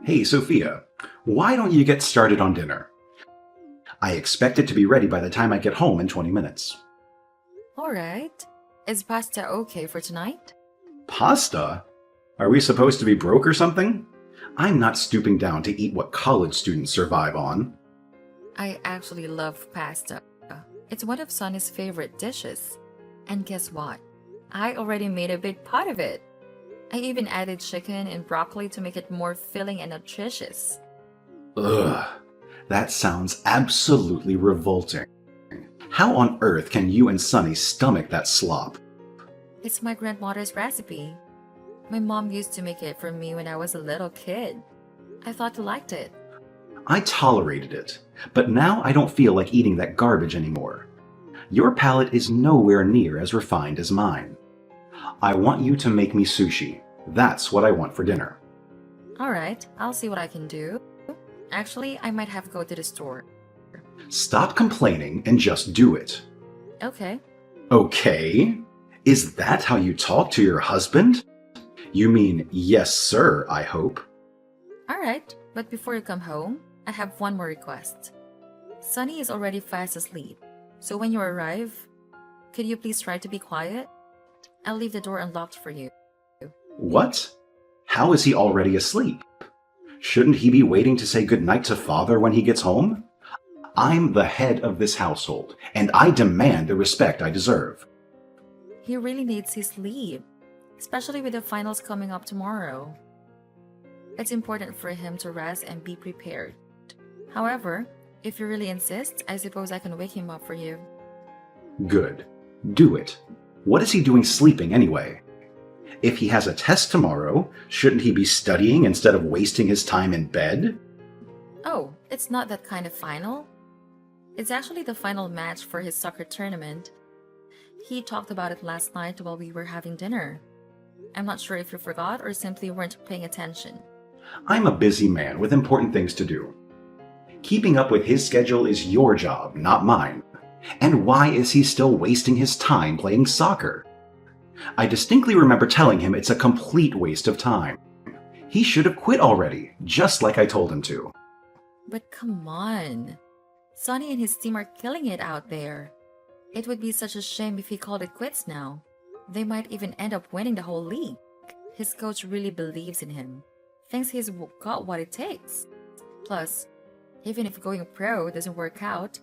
Hey, Sophia, why don't you get started on dinner? I expect it to be ready by the time I get home in 20 minutes. Alright. Is pasta okay for tonight? Pasta? Are we supposed to be broke or something? I'm not stooping down to eat what college students survive on. I actually love pasta. It's one of Sonny's favorite dishes. And guess what? I already made a big pot of it. I even added chicken and broccoli to make it more filling and nutritious. Ugh, that sounds absolutely revolting. How on earth can you and Sonny stomach that slop? It's my grandmother's recipe. My mom used to make it for me when I was a little kid. I thought you liked it. I tolerated it, but now I don't feel like eating that garbage anymore. Your palate is nowhere near as refined as mine. I want you to make me sushi. That's what I want for dinner. Alright, I'll see what I can do. Actually, I might have to go to the store. Stop complaining and just do it. Okay. Okay? Is that how you talk to your husband? You mean yes, sir, I hope. Alright, but before you come home, I have one more request. Sunny is already fast asleep, so when you arrive, could you please try to be quiet? I'll leave the door unlocked for you. What? How is he already asleep? Shouldn't he be waiting to say goodnight to father when he gets home? I'm the head of this household, and I demand the respect I deserve. He really needs his sleep, especially with the finals coming up tomorrow. It's important for him to rest and be prepared. However, if you really insist, I suppose I can wake him up for you. Good. Do it. What is he doing sleeping anyway? If he has a test tomorrow, shouldn't he be studying instead of wasting his time in bed? Oh, it's not that kind of final. It's actually the final match for his soccer tournament. He talked about it last night while we were having dinner. I'm not sure if you forgot or simply weren't paying attention. I'm a busy man with important things to do. Keeping up with his schedule is your job, not mine. And why is he still wasting his time playing soccer? I distinctly remember telling him it's a complete waste of time. He should have quit already, just like I told him to. But come on. Sonny and his team are killing it out there. It would be such a shame if he called it quits now. They might even end up winning the whole league. His coach really believes in him, thinks he's got what it takes. Plus, even if going pro doesn't work out,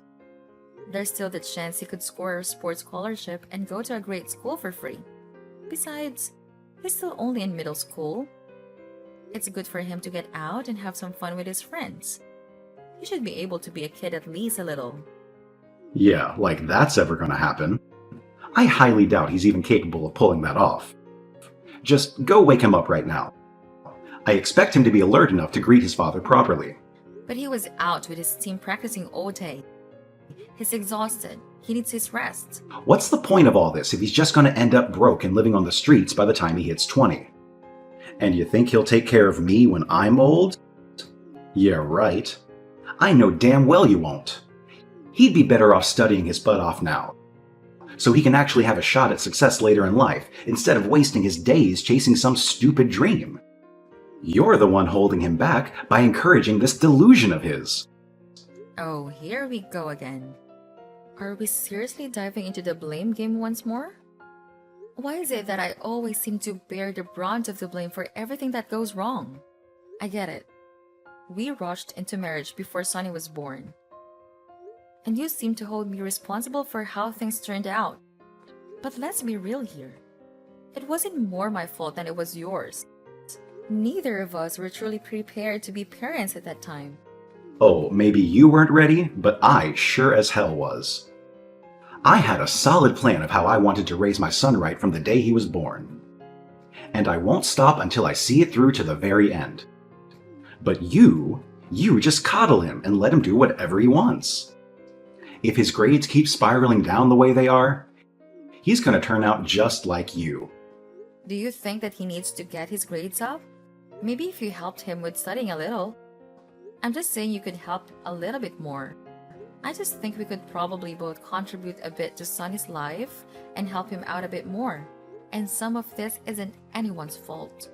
there's still the chance he could score a sports scholarship and go to a great school for free. Besides, he's still only in middle school. It's good for him to get out and have some fun with his friends. He should be able to be a kid at least a little. Yeah, like that's ever gonna happen. I highly doubt he's even capable of pulling that off. Just go wake him up right now. I expect him to be alert enough to greet his father properly. But he was out with his team practicing all day. He's exhausted. He needs his rest. What's the point of all this if he's just gonna end up broke and living on the streets by the time he hits 20? And you think he'll take care of me when I'm old? Yeah, right. I know damn well you won't. He'd be better off studying his butt off now, so he can actually have a shot at success later in life instead of wasting his days chasing some stupid dream. You're the one holding him back by encouraging this delusion of his. Oh, here we go again. Are we seriously diving into the blame game once more? Why is it that I always seem to bear the brunt of the blame for everything that goes wrong? I get it. We rushed into marriage before Sonny was born. And you seem to hold me responsible for how things turned out. But let's be real here. It wasn't more my fault than it was yours. Neither of us were truly prepared to be parents at that time. Oh, maybe you weren't ready, but I sure as hell was. I had a solid plan of how I wanted to raise my son right from the day he was born. And I won't stop until I see it through to the very end. But you just coddle him and let him do whatever he wants. If his grades keep spiraling down the way they are, he's going to turn out just like you. Do you think that he needs to get his grades up? Maybe if you helped him with studying a little. I'm just saying you could help a little bit more. I just think we could probably both contribute a bit to Sonny's life and help him out a bit more. And some of this isn't anyone's fault.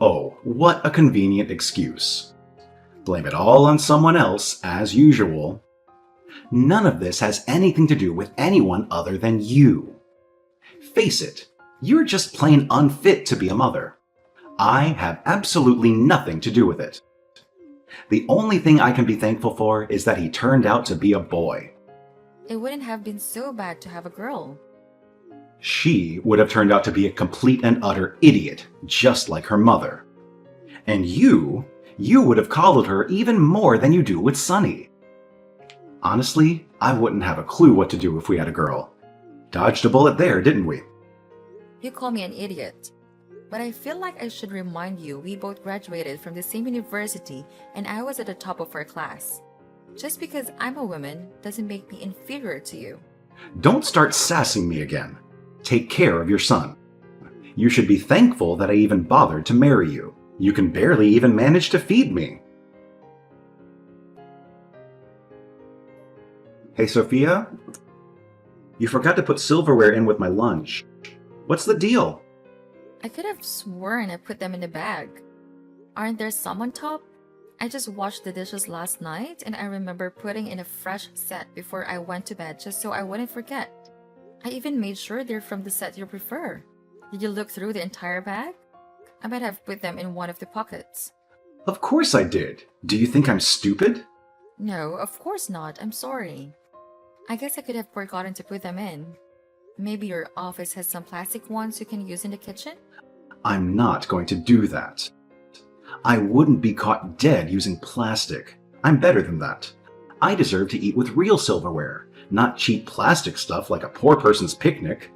Oh, what a convenient excuse. Blame it all on someone else, as usual. None of this has anything to do with anyone other than you. Face it, you're just plain unfit to be a mother. I have absolutely nothing to do with it. The only thing I can be thankful for is that he turned out to be a boy. It wouldn't have been so bad to have a girl. She would have turned out to be a complete and utter idiot, just like her mother. And you would have coddled her even more than you do with Sunny. Honestly, I wouldn't have a clue what to do if we had a girl. Dodged a bullet there, didn't we? You call me an idiot. But I feel like I should remind you we both graduated from the same university and I was at the top of our class. Just because I'm a woman doesn't make me inferior to you. Don't start sassing me again. Take care of your son. You should be thankful that I even bothered to marry you. You can barely even manage to feed me. Hey, Sophia? You forgot to put silverware in with my lunch. What's the deal? I could have sworn I put them in the bag. Aren't there some on top? I just washed the dishes last night and I remember putting in a fresh set before I went to bed just so I wouldn't forget. I even made sure they're from the set you prefer. Did you look through the entire bag? I might have put them in one of the pockets. Of course I did. Do you think I'm stupid? No, of course not. I'm sorry. I guess I could have forgotten to put them in. Maybe your office has some plastic ones you can use in the kitchen? I'm not going to do that. I wouldn't be caught dead using plastic. I'm better than that. I deserve to eat with real silverware, not cheap plastic stuff like a poor person's picnic.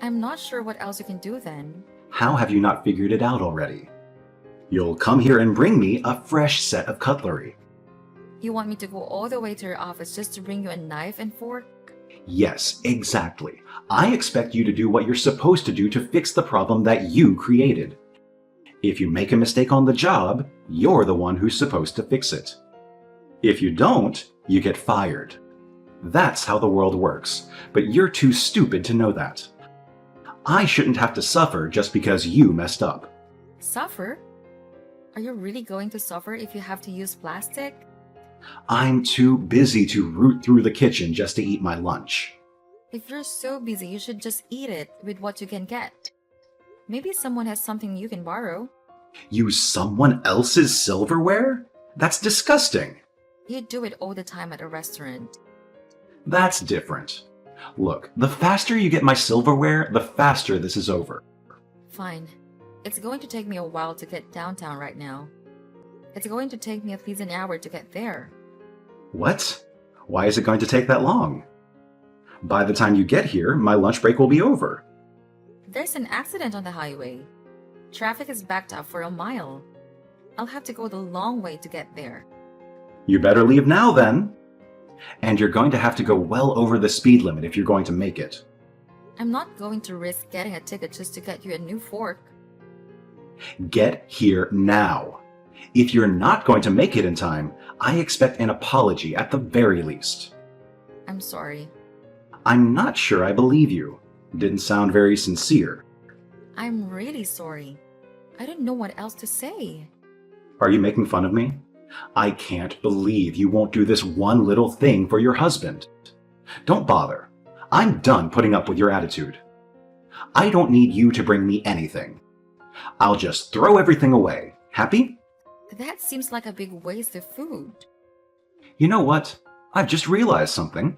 I'm not sure what else you can do then. How have you not figured it out already? You'll come here and bring me a fresh set of cutlery. You want me to go all the way to your office just to bring you a knife and fork? Yes, exactly. I expect you to do what you're supposed to do to fix the problem that you created. If you make a mistake on the job, you're the one who's supposed to fix it. If you don't, you get fired. That's how the world works, but you're too stupid to know that. I shouldn't have to suffer just because you messed up. Suffer? Are you really going to suffer if you have to use plastic? I'm too busy to root through the kitchen just to eat my lunch. If you're so busy, you should just eat it with what you can get. Maybe someone has something you can borrow. Use someone else's silverware? That's disgusting. You do it all the time at a restaurant. That's different. Look, the faster you get my silverware, the faster this is over. Fine. It's going to take me a while to get downtown right now. It's going to take me at least an hour to get there. What? Why is it going to take that long? By the time you get here, my lunch break will be over. There's an accident on the highway. Traffic is backed up for a mile. I'll have to go the long way to get there. You better leave now then. And you're going to have to go well over the speed limit if you're going to make it. I'm not going to risk getting a ticket just to get you a new fork. Get here now. If you're not going to make it in time, I expect an apology at the very least. I'm sorry. I'm not sure I believe you. Didn't sound very sincere. I'm really sorry. I don't know what else to say. Are you making fun of me? I can't believe you won't do this one little thing for your husband. Don't bother. I'm done putting up with your attitude. I don't need you to bring me anything. I'll just throw everything away. Happy? That seems like a big waste of food. You know what? I've just realized something.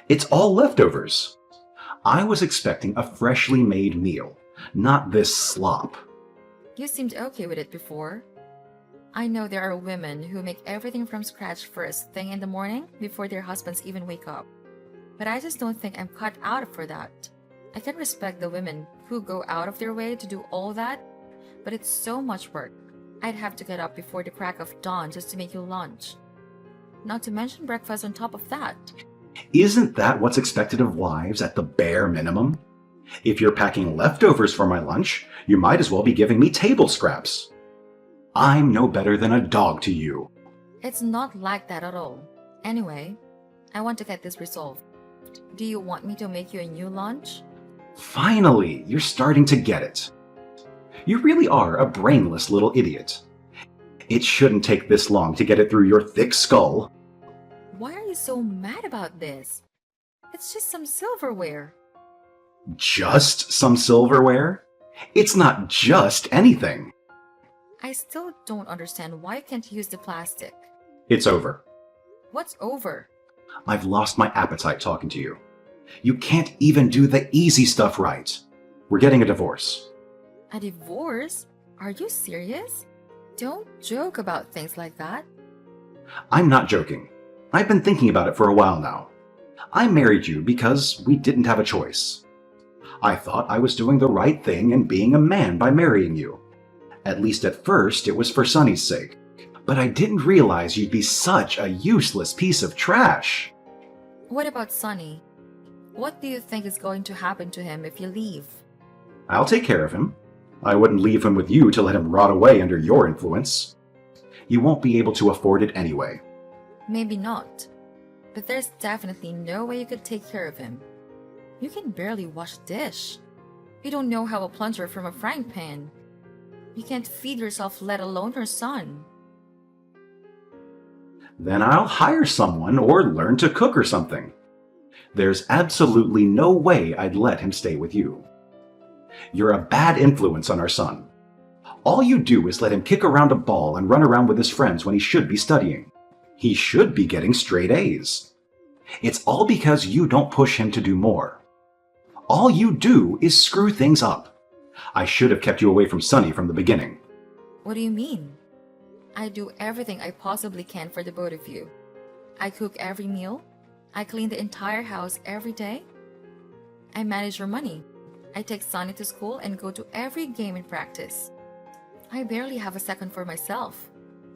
It's all leftovers. I was expecting a freshly made meal, not this slop. You seemed okay with it before. I know there are women who make everything from scratch first thing in the morning before their husbands even wake up. But I just don't think I'm cut out for that. I can respect the women who go out of their way to do all that, but it's so much work. I'd have to get up before the crack of dawn just to make you lunch. Not to mention breakfast on top of that. Isn't that what's expected of wives at the bare minimum? If you're packing leftovers for my lunch, you might as well be giving me table scraps. I'm no better than a dog to you. It's not like that at all. Anyway, I want to get this resolved. Do you want me to make you a new lunch? Finally, you're starting to get it. You really are a brainless little idiot. It shouldn't take this long to get it through your thick skull. Why are you so mad about this? It's just some silverware. Just some silverware? It's not just anything. I still don't understand why you can't use the plastic. It's over. What's over? I've lost my appetite talking to you. You can't even do the easy stuff right. We're getting a divorce. A divorce? Are you serious? Don't joke about things like that. I'm not joking. I've been thinking about it for a while now. I married you because we didn't have a choice. I thought I was doing the right thing and being a man by marrying you. At least at first it was for Sunny's sake. But I didn't realize you'd be such a useless piece of trash. What about Sunny? What do you think is going to happen to him if you leave? I'll take care of him. I wouldn't leave him with you to let him rot away under your influence. You won't be able to afford it anyway. Maybe not. But there's definitely no way you could take care of him. You can barely wash a dish. You don't know how to plunger from a frying pan. You can't feed yourself, let alone your son. Then I'll hire someone or learn to cook or something. There's absolutely no way I'd let him stay with you. You're a bad influence on our son. All you do is let him kick around a ball and run around with his friends when he should be studying. He should be getting straight A's. It's all because you don't push him to do more. All you do is screw things up. I should have kept you away from Sunny from the beginning. What do you mean? I do everything I possibly can for the both of you. I cook every meal. I clean the entire house every day. I manage your money. I take Sunny to school and go to every game and practice. I barely have a second for myself.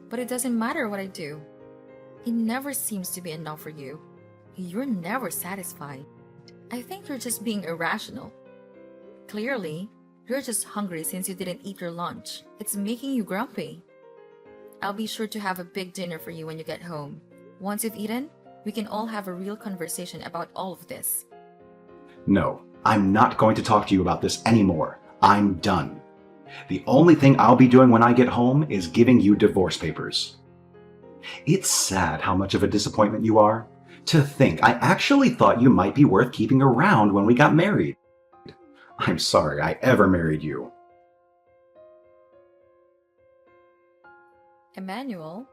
But it doesn't matter what I do. It never seems to be enough for you. You're never satisfied. I think you're just being irrational. Clearly, you're just hungry since you didn't eat your lunch. It's making you grumpy. I'll be sure to have a big dinner for you when you get home. Once you've eaten, we can all have a real conversation about all of this. No, I'm not going to talk to you about this anymore. I'm done. The only thing I'll be doing when I get home is giving you divorce papers. It's sad how much of a disappointment you are. To think I actually thought you might be worth keeping around when we got married. I'm sorry I ever married you. Emmanuel,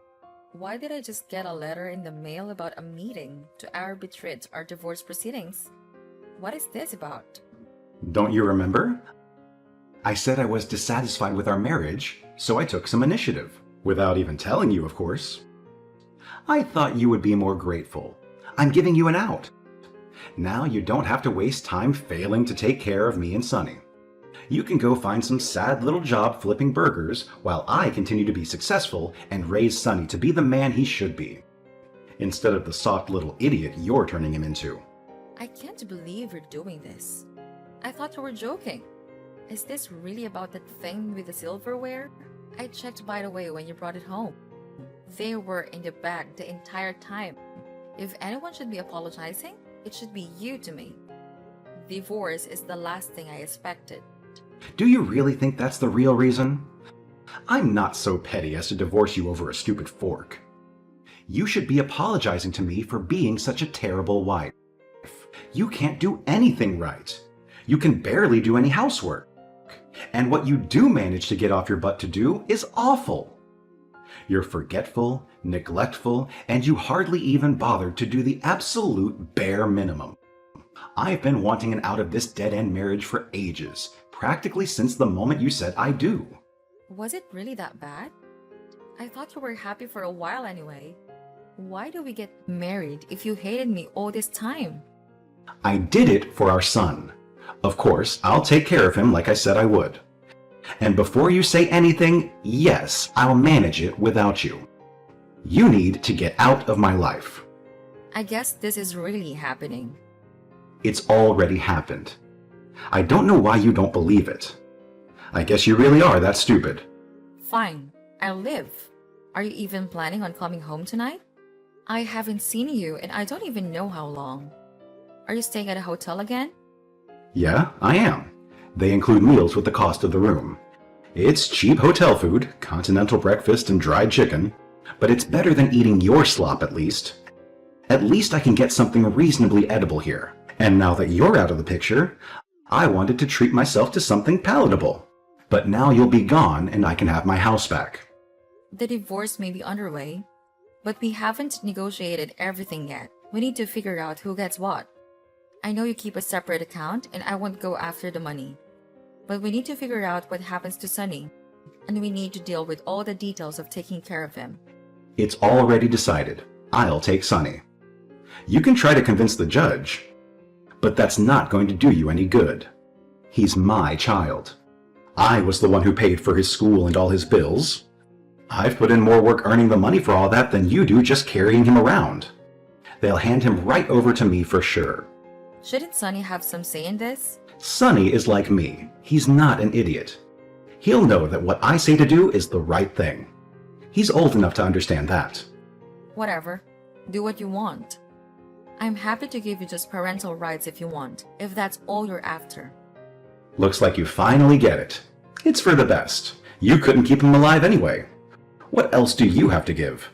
why did I just get a letter in the mail about a meeting to arbitrate our divorce proceedings? What is this about? Don't you remember? I said I was dissatisfied with our marriage, so I took some initiative. Without even telling you, of course. I thought you would be more grateful. I'm giving you an out. Now you don't have to waste time failing to take care of me and Sunny. You can go find some sad little job flipping burgers while I continue to be successful and raise Sunny to be the man he should be, instead of the soft little idiot you're turning him into. I can't believe you're doing this. I thought you were joking. Is this really about that thing with the silverware? I checked by the way when you brought it home. They were in the bag the entire time. If anyone should be apologizing, it should be you to me. Divorce is the last thing I expected. Do you really think that's the real reason? I'm not so petty as to divorce you over a stupid fork. You should be apologizing to me for being such a terrible wife. You can't do anything right. You can barely do any housework. And what you do manage to get off your butt to do is awful. You're forgetful, neglectful, and you hardly even bothered to do the absolute bare minimum. I've been wanting an out of this dead-end marriage for ages, practically since the moment you said I do. Was it really that bad? I thought you were happy for a while anyway. Why do we get married if you hated me all this time? I did it for our son. Of course, I'll take care of him like I said I would. And before you say anything, yes, I'll manage it without you. You need to get out of my life. I guess this is really happening. It's already happened. I don't know why you don't believe it. I guess you really are that stupid. Fine, I'll live. Are you even planning on coming home tonight? I haven't seen you and I don't even know how long. Are you staying at a hotel again? Yeah, I am. They include meals with the cost of the room. It's cheap hotel food, continental breakfast and dried chicken, but it's better than eating your slop at least. At least I can get something reasonably edible here. And now that you're out of the picture, I wanted to treat myself to something palatable. But now you'll be gone and I can have my house back. The divorce may be underway, but we haven't negotiated everything yet. We need to figure out who gets what. I know you keep a separate account and I won't go after the money. But we need to figure out what happens to Sonny, and we need to deal with all the details of taking care of him. It's already decided. I'll take Sonny. You can try to convince the judge, but that's not going to do you any good. He's my child. I was the one who paid for his school and all his bills. I've put in more work earning the money for all that than you do just carrying him around. They'll hand him right over to me for sure. Shouldn't Sonny have some say in this? Sonny is like me. He's not an idiot. He'll know that what I say to do is the right thing. He's old enough to understand that. Whatever. Do what you want. I'm happy to give you just parental rights if you want, if that's all you're after. Looks like you finally get it. It's for the best. You couldn't keep him alive anyway. What else do you have to give?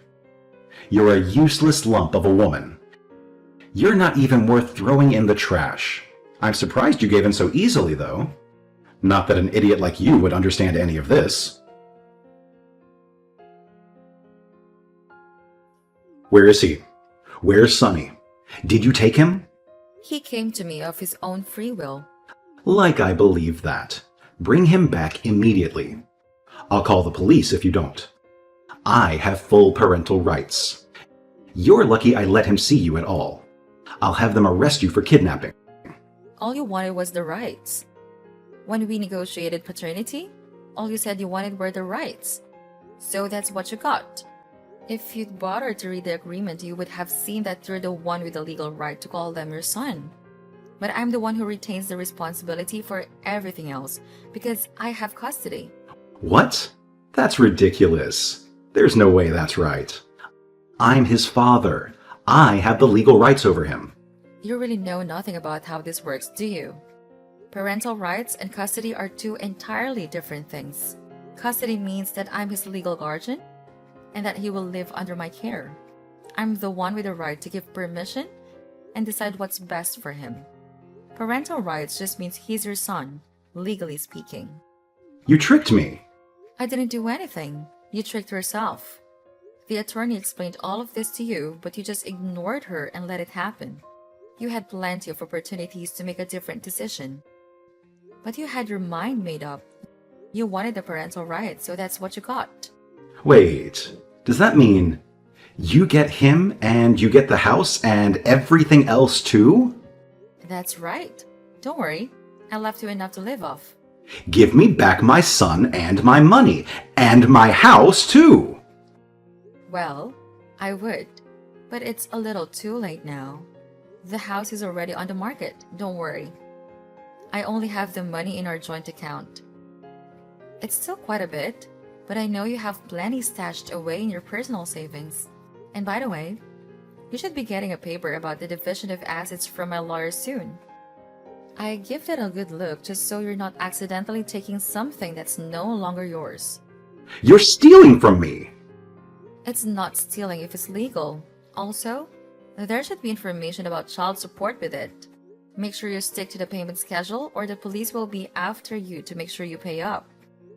You're a useless lump of a woman. You're not even worth throwing in the trash. I'm surprised you gave in so easily, though. Not that an idiot like you would understand any of this. Where is he? Where's Sonny? Did you take him? He came to me of his own free will. Like I believe that. Bring him back immediately. I'll call the police if you don't. I have full parental rights. You're lucky I let him see you at all. I'll have them arrest you for kidnapping. All you wanted was the rights. When we negotiated paternity, all you said you wanted were the rights. So that's what you got. If you'd bothered to read the agreement, you would have seen that you're the one with the legal right to call them your son. But I'm the one who retains the responsibility for everything else because I have custody. What? That's ridiculous. There's no way that's right. I'm his father. I have the legal rights over him. You really know nothing about how this works, do you? Parental rights and custody are two entirely different things. Custody means that I'm his legal guardian and that he will live under my care. I'm the one with the right to give permission and decide what's best for him. Parental rights just means he's your son, legally speaking. You tricked me. I didn't do anything. You tricked yourself. The attorney explained all of this to you, but you just ignored her and let it happen. You had plenty of opportunities to make a different decision. But you had your mind made up. You wanted the parental rights, so that's what you got. Wait, does that mean you get him and you get the house and everything else too? That's right. Don't worry. I left you enough to live off. Give me back my son and my money and my house too. Well, I would, but it's a little too late now. The house is already on the market, don't worry. I only have the money in our joint account. It's still quite a bit, but I know you have plenty stashed away in your personal savings. And by the way, you should be getting a paper about the division of assets from my lawyer soon. I give it a good look just so you're not accidentally taking something that's no longer yours. You're stealing from me. It's not stealing if it's legal. Also, there should be information about child support with it. Make sure you stick to the payment schedule or the police will be after you to make sure you pay up.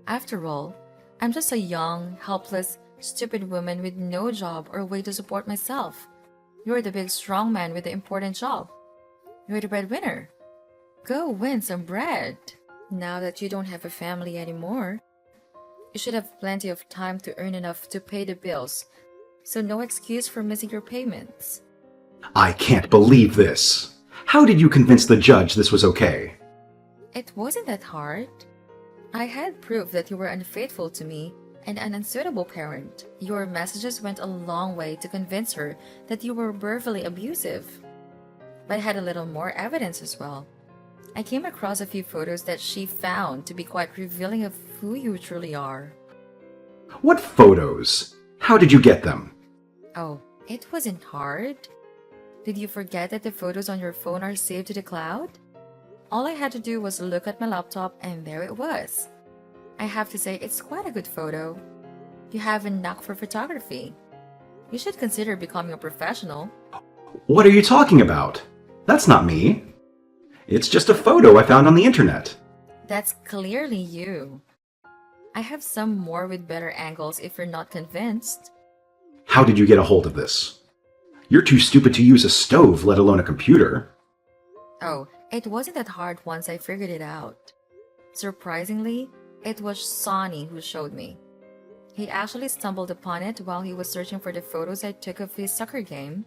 After all, I'm just a young, helpless, stupid woman with no job or way to support myself. You're the big strong man with the important job. You're the breadwinner. Go win some bread. Now that you don't have a family anymore, you should have plenty of time to earn enough to pay the bills, so no excuse for missing your payments. I can't believe this. How did you convince the judge this was okay? It wasn't that hard. I had proof that you were unfaithful to me and an unsuitable parent. Your messages went a long way to convince her that you were verbally abusive. But I had a little more evidence as well. I came across a few photos that she found to be quite revealing of who you truly are. What photos? How did you get them? Oh, it wasn't hard. Did you forget that the photos on your phone are saved to the cloud? All I had to do was look at my laptop and there it was. I have to say, it's quite a good photo. You have a knack for photography. You should consider becoming a professional. What are you talking about? That's not me. It's just a photo I found on the internet. That's clearly you. I have some more with better angles if you're not convinced. How did you get a hold of this? You're too stupid to use a stove, let alone a computer. Oh, it wasn't that hard once I figured it out. Surprisingly, it was Sonny who showed me. He actually stumbled upon it while he was searching for the photos I took of his soccer game.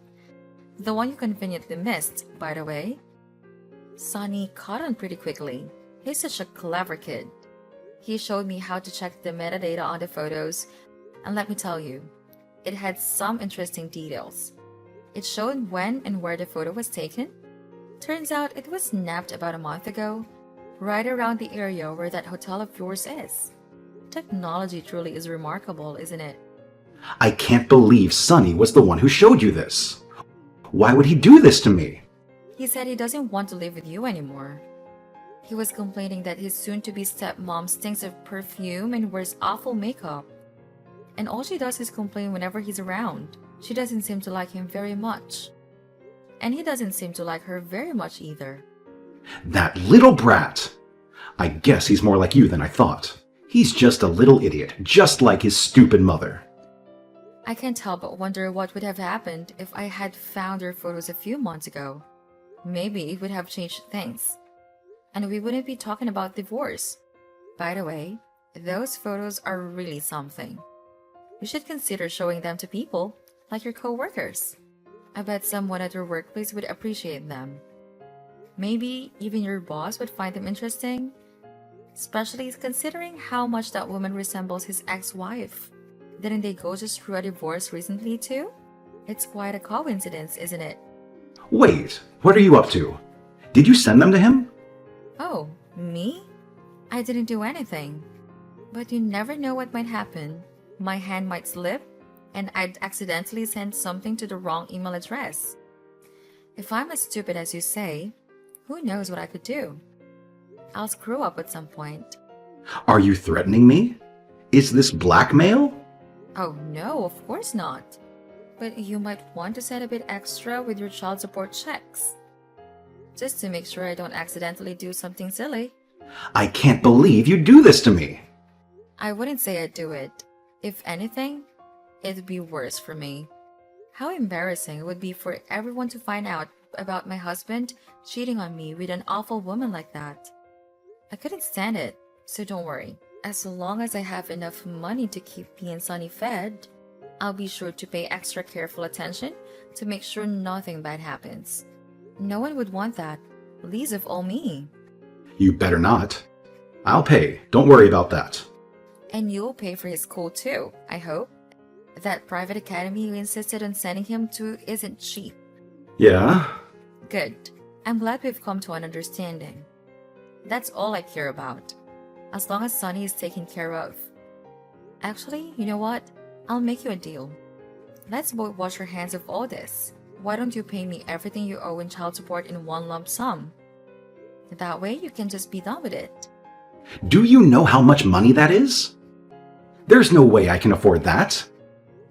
The one you conveniently missed, by the way. Sonny caught on pretty quickly. He's such a clever kid. He showed me how to check the metadata on the photos, and let me tell you, it had some interesting details. It showed when and where the photo was taken. Turns out it was snapped about a month ago, right around the area where that hotel of yours is. Technology truly is remarkable, isn't it? I can't believe Sonny was the one who showed you this. Why would he do this to me? He said he doesn't want to live with you anymore. He was complaining that his soon-to-be stepmom stinks of perfume and wears awful makeup. And all she does is complain whenever he's around. She doesn't seem to like him very much. And he doesn't seem to like her very much either. That little brat! I guess he's more like you than I thought. He's just a little idiot, just like his stupid mother. I can't help but wonder what would have happened if I had found her photos a few months ago. Maybe it would have changed things. And we wouldn't be talking about divorce. By the way, those photos are really something. You should consider showing them to people, like your co-workers. I bet someone at your workplace would appreciate them. Maybe even your boss would find them interesting, especially considering how much that woman resembles his ex-wife. Didn't they go just through a divorce recently too? It's quite a coincidence, isn't it? Wait, what are you up to? Did you send them to him? Oh, me? I didn't do anything. But you never know what might happen. My hand might slip, and I'd accidentally send something to the wrong email address. If I'm as stupid as you say, who knows what I could do? I'll screw up at some point. Are you threatening me? Is this blackmail? Oh no, of course not. But you might want to set a bit extra with your child support checks. Just to make sure I don't accidentally do something silly. I can't believe you do this to me. I wouldn't say I'd do it. If anything, it'd be worse for me. How embarrassing it would be for everyone to find out about my husband cheating on me with an awful woman like that. I couldn't stand it, so don't worry. As long as I have enough money to keep me and Sonny fed, I'll be sure to pay extra careful attention to make sure nothing bad happens. No one would want that, least of all me. You better not. I'll pay. Don't worry about that. And you'll pay for his school too, I hope. That private academy you insisted on sending him to isn't cheap. Yeah? Good. I'm glad we've come to an understanding. That's all I care about. As long as Sonny is taken care of. Actually, you know what? I'll make you a deal. Let's both wash our hands of all this. Why don't you pay me everything you owe in child support in one lump sum? That way you can just be done with it. Do you know how much money that is? There's no way I can afford that.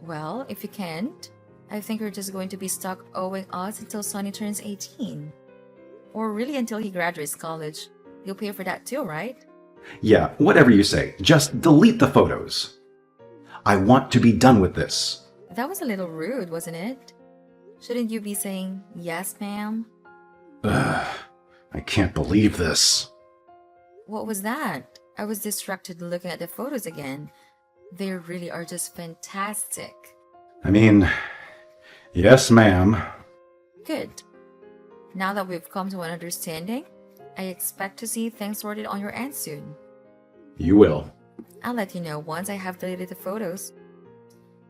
Well, if you can't, I think you're just going to be stuck owing us until Sonny turns 18. Or really until he graduates college. You'll pay for that too, right? Yeah, whatever you say. Just delete the photos. I want to be done with this. That was a little rude, wasn't it? Shouldn't you be saying, yes, ma'am? Ugh, I can't believe this. What was that? I was distracted looking at the photos again. They really are just fantastic. I mean, yes, ma'am. Good. Now that we've come to an understanding, I expect to see things sorted on your end soon. You will. I'll let you know once I have deleted the photos.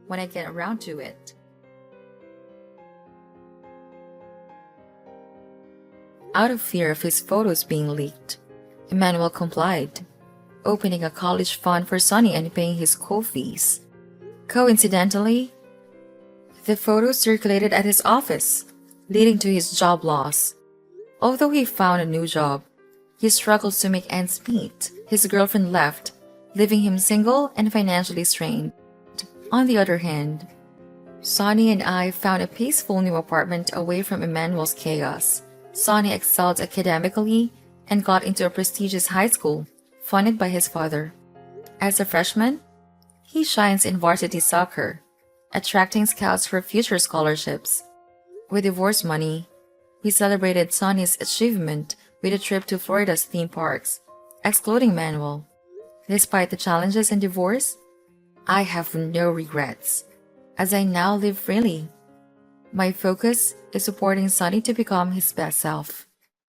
When I get around to it. Out of fear of his photos being leaked, Emmanuel complied, opening a college fund for Sonny and paying his school fees. Coincidentally, the photos circulated at his office, leading to his job loss. Although he found a new job, he struggles to make ends meet. His girlfriend left, leaving him single and financially strained. On the other hand, Sonny and I found a peaceful new apartment away from Emmanuel's chaos. Sonny excelled academically and got into a prestigious high school, funded by his father. As a freshman, he shines in varsity soccer, attracting scouts for future scholarships. With divorce money, we celebrated Sonny's achievement with a trip to Florida's theme parks, excluding Manuel. Despite the challenges in divorce, I have no regrets, as I now live freely. My focus is supporting Sonny to become his best self.